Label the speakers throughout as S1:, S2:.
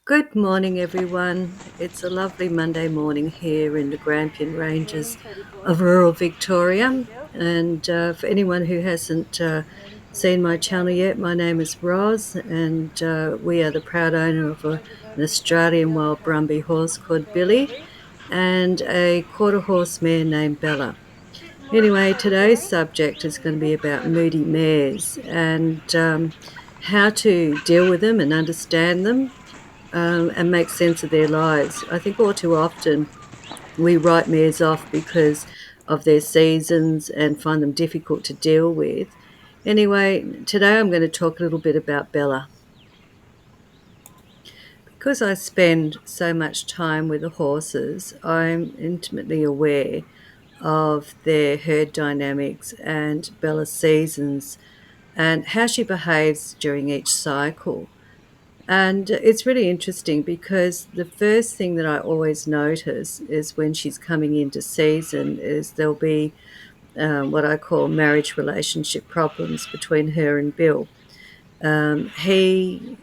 S1: Good morning, everyone. It's a lovely Monday morning here in the Grampian Ranges of rural Victoria. And for anyone who hasn't seen my channel yet, my name is Roz, and we are the proud owner of an Australian wild brumby horse called Billy and a quarter horse mare named Bella. Anyway, today's subject is going to be about moody mares and how to deal with them and understand them and make sense of their lives. I think all too often we write mares off because of their seasons and find them difficult to deal with. Anyway, today I'm going to talk a little bit about Bella. Because I spend so much time with the horses, I'm intimately aware of their herd dynamics and Bella's seasons and how she behaves during each cycle. And it's really interesting because the first thing that I always notice is when she's coming into season is there'll be what I call marriage relationship problems between her and Bill. He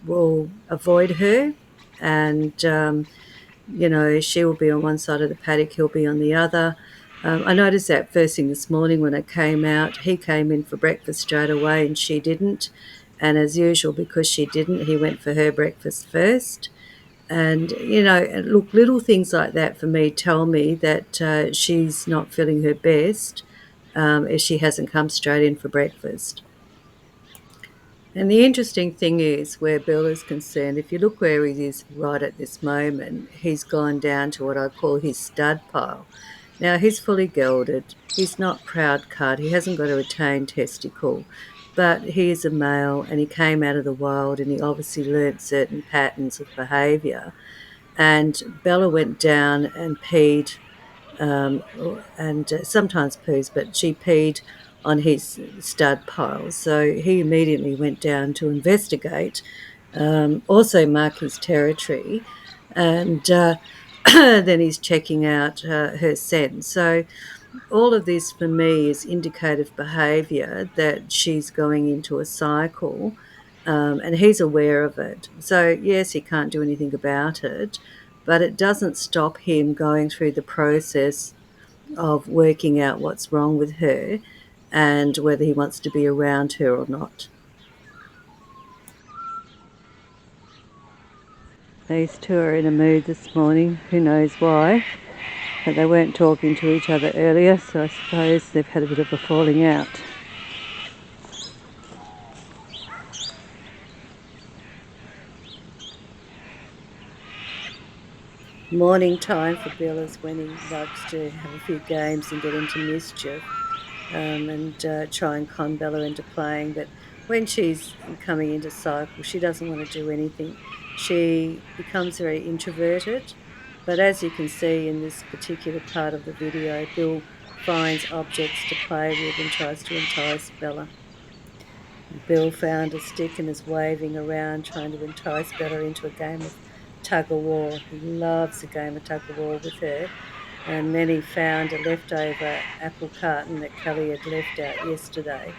S1: will avoid her, and she will be on one side of the paddock, he'll be on the other. I noticed that first thing this morning when I came out. He came in for breakfast straight away and she didn't. And as usual, because she didn't, he went for her breakfast first. And, look, little things like that for me tell me that she's not feeling her best if she hasn't come straight in for breakfast. And the interesting thing is, where Bill is concerned, if you look where he is right at this moment, he's gone down to what I call his stud pile. Now, he's fully gelded. He's not proud cut. He hasn't got a retained testicle, but he is a male and he came out of the wild and he obviously learnt certain patterns of behaviour. And Bella went down and peed um, and sometimes poos, but she peed on his stud pile. So he immediately went down to investigate, also mark his territory, and then he's checking out her scent. So all of this for me is indicative behaviour that she's going into a cycle. And he's aware of it. So, yes, he can't do anything about it, but it doesn't stop him going through the process of working out what's wrong with her and whether he wants to be around her or not. These two are in a mood this morning, who knows why, but they weren't talking to each other earlier, so I suppose they've had a bit of a falling out. Morning time for Bill is when he likes to have a few games and get into mischief. And try and con Bella into playing. But when she's coming into cycle, she doesn't want to do anything. She becomes very introverted. But as you can see in this particular part of the video, Bill finds objects to play with and tries to entice Bella. Bill found a stick and is waving around trying to entice Bella into a game of tug-of-war. He loves a game of tug-of-war with her. And then he found a leftover apple carton that Kelly had left out yesterday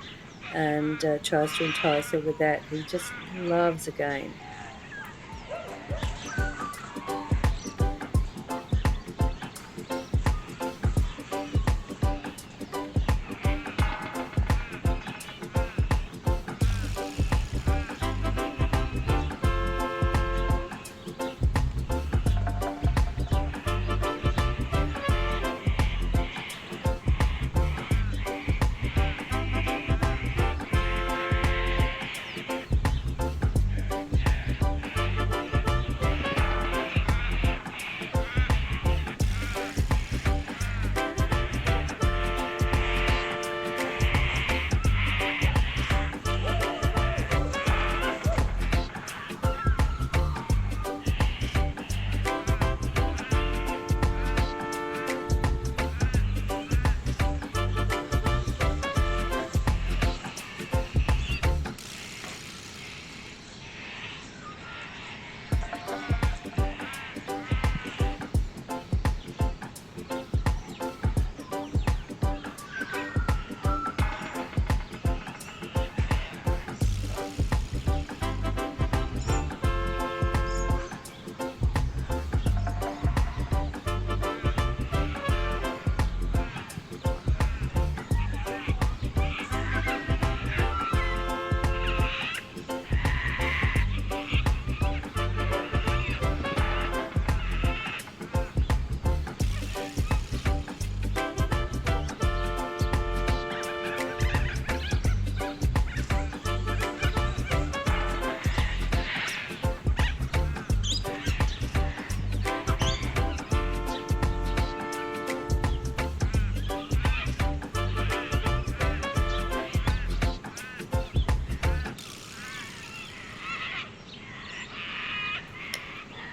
S1: and tries to entice her with that. He just loves a game.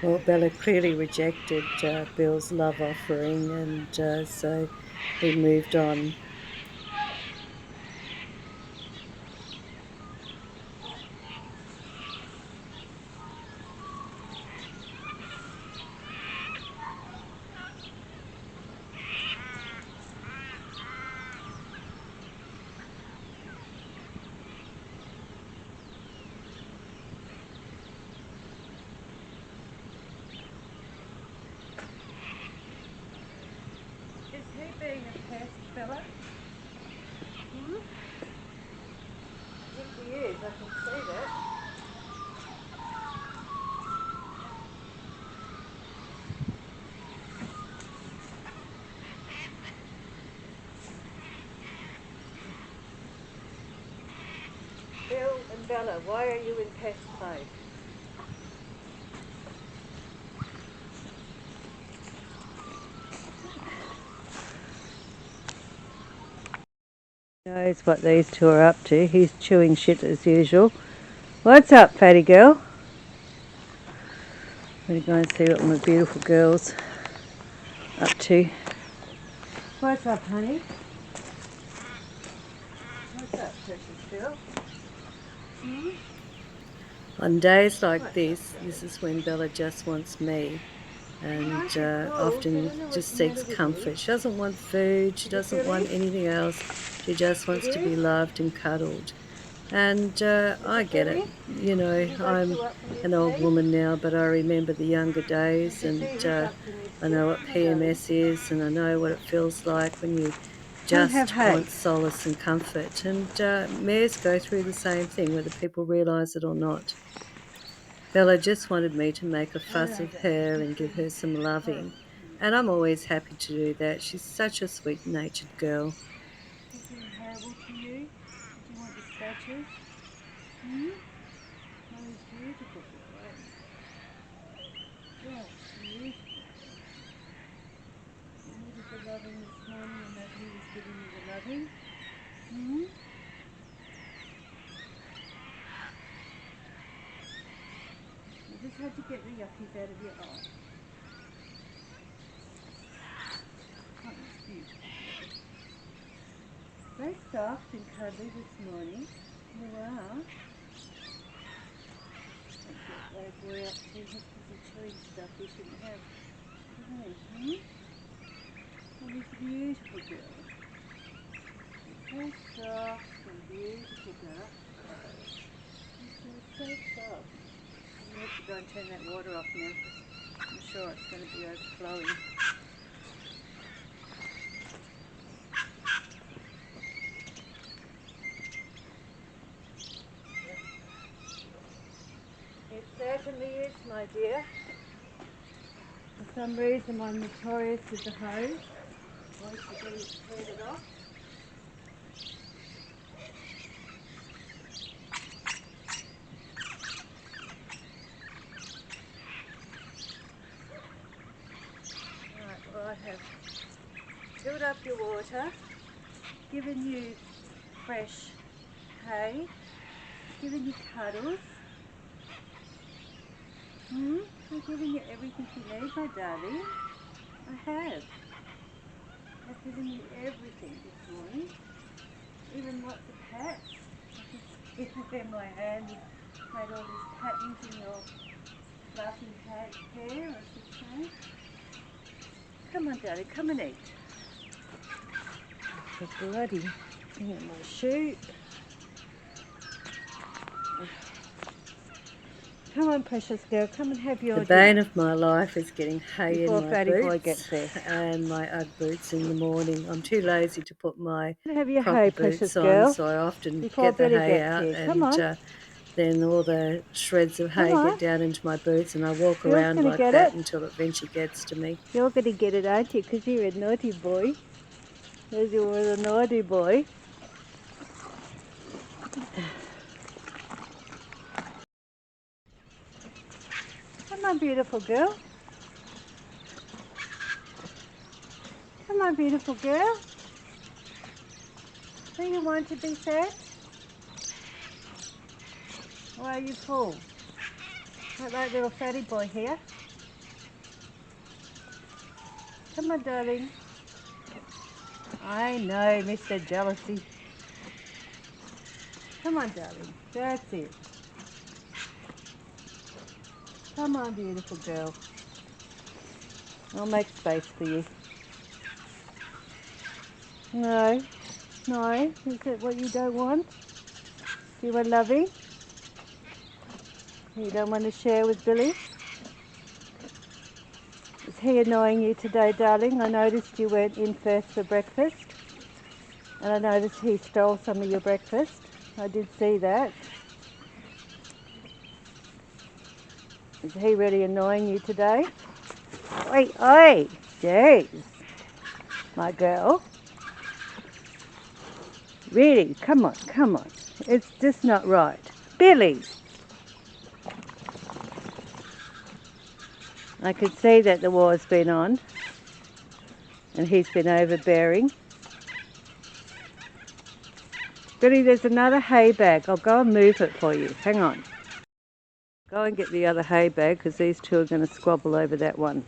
S1: Well, Bella clearly rejected Bill's love offering, and so we moved on. Is he being a pest, Bella? I think he is, I can see that. Bill and Bella, why are you in pest mode? Knows what these two are up to. He's chewing shit as usual. What's up, fatty girl? I'm going to go and see what my beautiful girl's up to. What's up, honey? What's up, precious girl? On days like this is when Bella just wants me, and often just seeks comfort. She doesn't want food, she doesn't want anything else. She just wants to be loved and cuddled. And I get it. You know, I'm an old woman now, but I remember the younger days, and I know what PMS is, and I know what it feels like when you just want solace and comfort. And mares go through the same thing, whether people realise it or not. Bella just wanted me to make a fuss of her and give her some loving, and I'm always happy to do that. She's such a sweet-natured girl. Is it horrible to you? Did you want the statues? That was beautiful today. Yeah, beautiful. You needed the loving this morning, and that he was giving you the loving. You just had to get the yuckies out of your eye. Oh, it's beautiful. Very soft and cuddly this morning. You are. Let's get that boy up to. He's busy chewing stuff he shouldn't have. Isn't he? Oh, he's a beautiful girl. So soft and beautiful girl. He's so soft. I'm going to have to go and turn that water off now because I'm sure it's going to be overflowing. It certainly is, my dear. For some reason I'm notorious with the hose. Once you get it cleared off. Right, well, I have filled up your water, given you fresh hay, given you cuddles. I've given you everything you need, my darling. I have. I've given you everything this morning. Even lots of pats. I can see where my hand has made all these patterns in your fluffy hair, I should say. Come on, darling, come and eat. The bloody thing in my shoe. Come on, precious girl, come and have your dinner. The bane of my life is getting hay in my boots and my Ugg boots in the morning. I'm too lazy to put my proper boots on, so I often get the hay out, and then all the shreds of hay get down into my boots, and I walk around like that until it eventually gets to me. You're going to get it, aren't you? Because you're a naughty boy. Because you were a naughty boy. Come on, beautiful girl. Come on, beautiful girl. Do you want to be fed? Or are you full? Like that little fatty boy here. Come on, darling. I know, Mr. Jealousy. Come on, darling. That's it. Come on, beautiful girl. I'll make space for you. No, no. Is it what you don't want? You want loving? You don't want to share with Billy? Is he annoying you today, darling? I noticed you went in first for breakfast. And I noticed he stole some of your breakfast. I did see that. Is he really annoying you today? Oi, oi! Jeez. My girl. Really? Come on, come on. It's just not right. Billy! I could see that the war's been on. And he's been overbearing. Billy, there's another hay bag. I'll go and move it for you. Hang on. Go and get the other hay bag because these two are going to squabble over that one.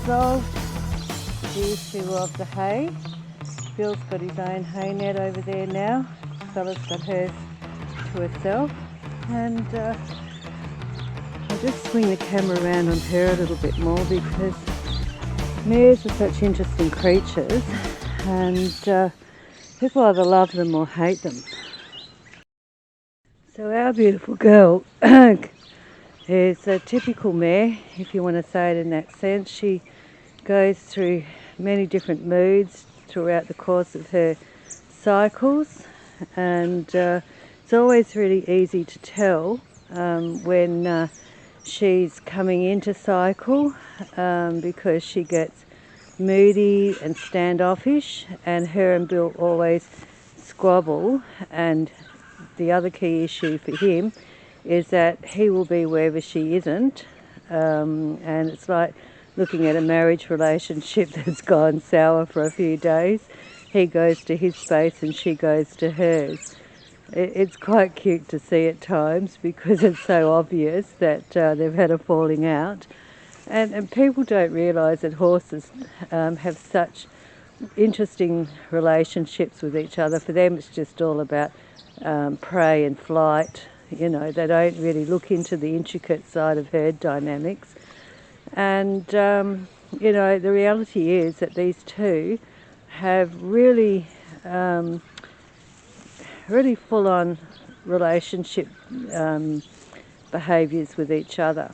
S1: solved the issue of the hay. Bill's got his own hay net over there now. Bella's got hers to herself. And I'll just swing the camera around on her a little bit more because mares are such interesting creatures, and people either love them or hate them. So our beautiful girl is a typical mare, if you want to say it in that sense. She goes through many different moods throughout the course of her cycles, and it's always really easy to tell when she's coming into cycle, because she gets moody and standoffish, and her and Bill always squabble. And the other key issue for him is that he will be wherever she isn't, and it's like looking at a marriage relationship that's gone sour for a few days. He goes to his space and she goes to hers. It's quite cute to see at times because it's so obvious that they've had a falling out. And people don't realise that horses have such interesting relationships with each other. For them it's just all about prey and flight. You know, they don't really look into the intricate side of herd dynamics. And you know, the reality is that these two have really really full-on relationship behaviours with each other.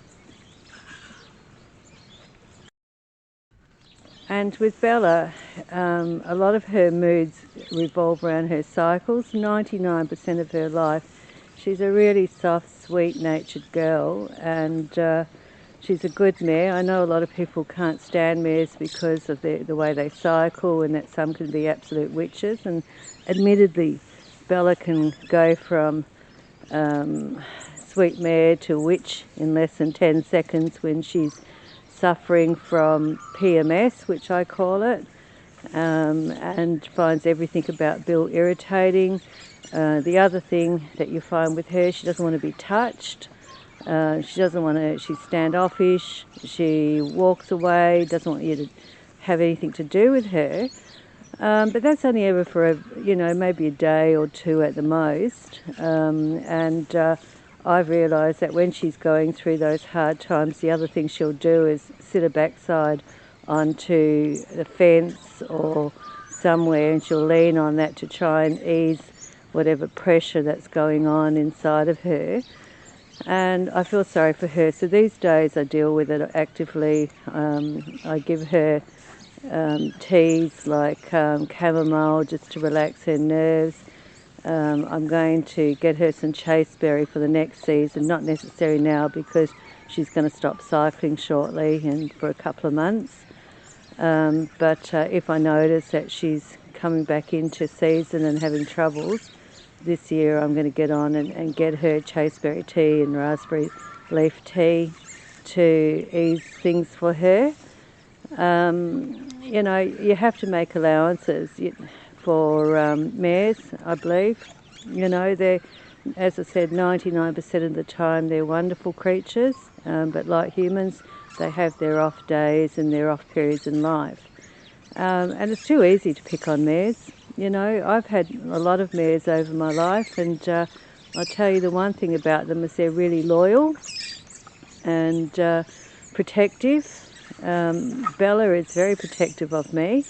S1: And with Bella, a lot of her moods revolve around her cycles. 99% of her life, she's a really soft, sweet-natured girl, and she's a good mare. I know a lot of people can't stand mares because of the way they cycle, and that some can be absolute witches. And admittedly, Bella can go from sweet mare to witch in less than 10 seconds when she's suffering from PMS, which I call it, and finds everything about Bill irritating. The other thing that you find with her, she doesn't want to be touched. She doesn't want to, she's standoffish, she walks away, doesn't want you to have anything to do with her. But that's only ever for, maybe a day or two at the most. I've realised that when she's going through those hard times, the other thing she'll do is sit her backside onto the fence or somewhere, and she'll lean on that to try and ease whatever pressure that's going on inside of her. And I feel sorry for her. So these days I deal with it actively. I give her teas like chamomile just to relax her nerves. I'm going to get her some chaseberry for the next season, not necessary now because she's going to stop cycling shortly and for a couple of months. But if I notice that she's coming back into season and having troubles, this year I'm going to get on and get her chaseberry tea and raspberry leaf tea to ease things for her. You have to make allowances for mares, I believe. They're, as I said, 99% of the time they're wonderful creatures, but like humans, they have their off days and their off periods in life. And it's too easy to pick on mares. I've had a lot of mares over my life, and I'll tell you the one thing about them is they're really loyal and protective. Bella is very protective of me,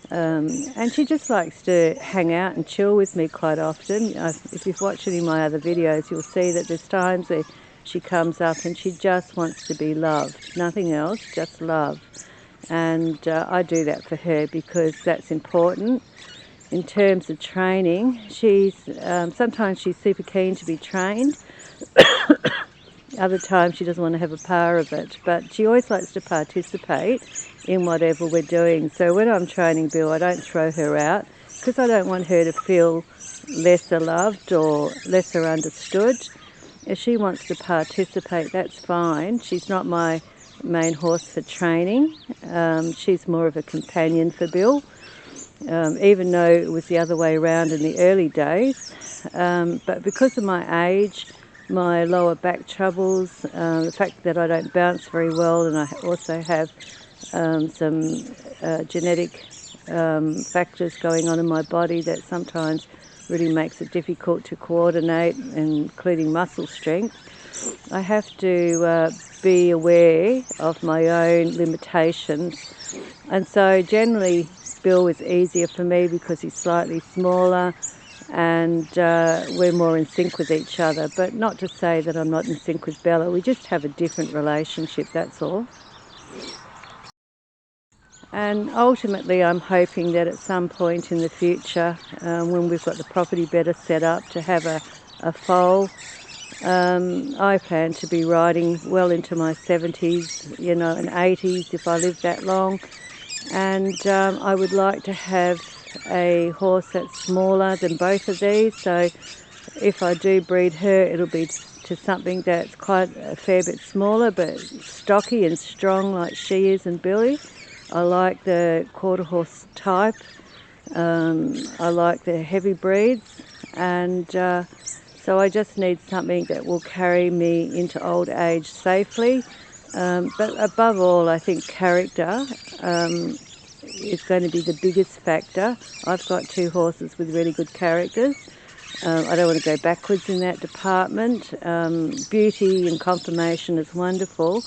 S1: and she just likes to hang out and chill with me quite often. If you've watched any of my other videos, you'll see that there's times where she comes up and she just wants to be loved, nothing else, just love. And I do that for her because that's important. In terms of training, sometimes she's super keen to be trained. Other times she doesn't want to have a par of it, but she always likes to participate in whatever we're doing. So when I'm training Bill, I don't throw her out because I don't want her to feel lesser loved or lesser understood. If she wants to participate, that's fine. She's not my main horse for training. She's more of a companion for Bill, even though it was the other way around in the early days. But because of my age, my lower back troubles, the fact that I don't bounce very well, and I also have some genetic factors going on in my body that sometimes really makes it difficult to coordinate, including muscle strength. I have to be aware of my own limitations, and so generally Bill is easier for me because he's slightly smaller and we're more in sync with each other. But not to say that I'm not in sync with Bella, we just have a different relationship, that's all. And ultimately I'm hoping that at some point in the future, when we've got the property better set up, to have a foal. I plan to be riding well into my 70s, you know, and 80s if I live that long. And I would like to have a horse that's smaller than both of these. So if I do breed her, it'll be to something that's quite a fair bit smaller, but stocky and strong like she is and Billy. I like the quarter horse type. I like the heavy breeds, and so I just need something that will carry me into old age safely. But above all, I think character is going to be the biggest factor. I've got 2 horses with really good characters. I don't want to go backwards in that department. Beauty and conformation is wonderful,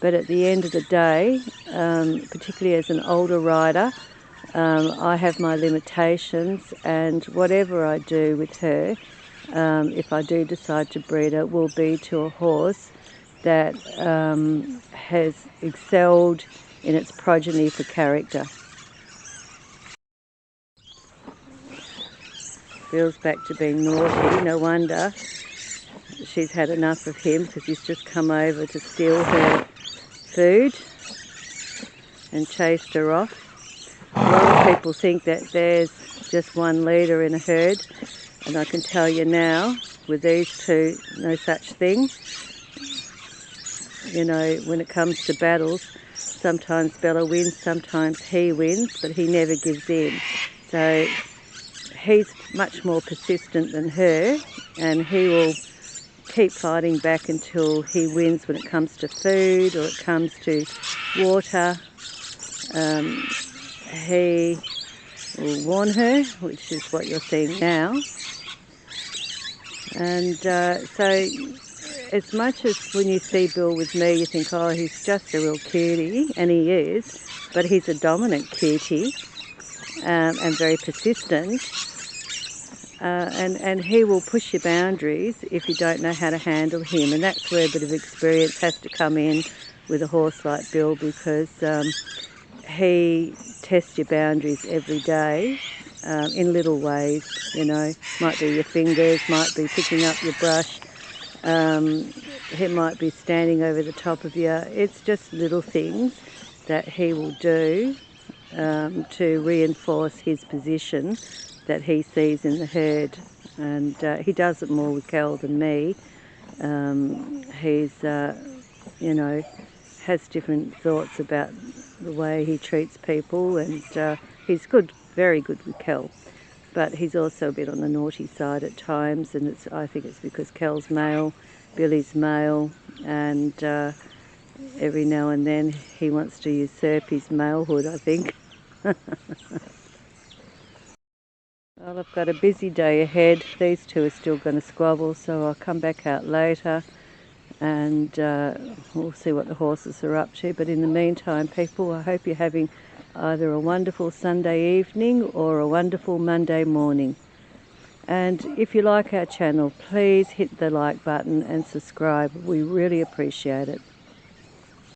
S1: but at the end of the day, particularly as an older rider, I have my limitations, and whatever I do with her, if I do decide to breed her, will be to a horse that has excelled in its progeny for character. Bill's back to being naughty. No wonder she's had enough of him, because he's just come over to steal her food and chased her off. A lot of people think that there's just one leader in a herd, and I can tell you now, with these 2, no such thing. You know, when it comes to battles, sometimes Bella wins, sometimes he wins, but he never gives in. So he's much more persistent than her, and he will keep fighting back until he wins when it comes to food or it comes to water. He will warn her, which is what you're seeing now. And so as much as when you see Bill with me, you think, oh, he's just a real cutie, and he is, but he's a dominant cutie and very persistent. And he will push your boundaries if you don't know how to handle him, and that's where a bit of experience has to come in with a horse like Bill, because he tests your boundaries every day in little ways, you know. Might be your fingers, might be picking up your brush, he might be standing over the top of you. It's just little things that he will do to reinforce his position that he sees in the herd, and he does it more with Cal than me. He's, you know, has different thoughts about the way he treats people, and he's good, very good with Cal, but he's also a bit on the naughty side at times, and I think it's because Cal's male, Billy's male, and every now and then he wants to usurp his malehood, I think. Well, I've got a busy day ahead. These 2 are still going to squabble, so I'll come back out later and we'll see what the horses are up to. But in the meantime, people, I hope you're having either a wonderful Sunday evening or a wonderful Monday morning. And if you like our channel, please hit the like button and subscribe. We really appreciate it.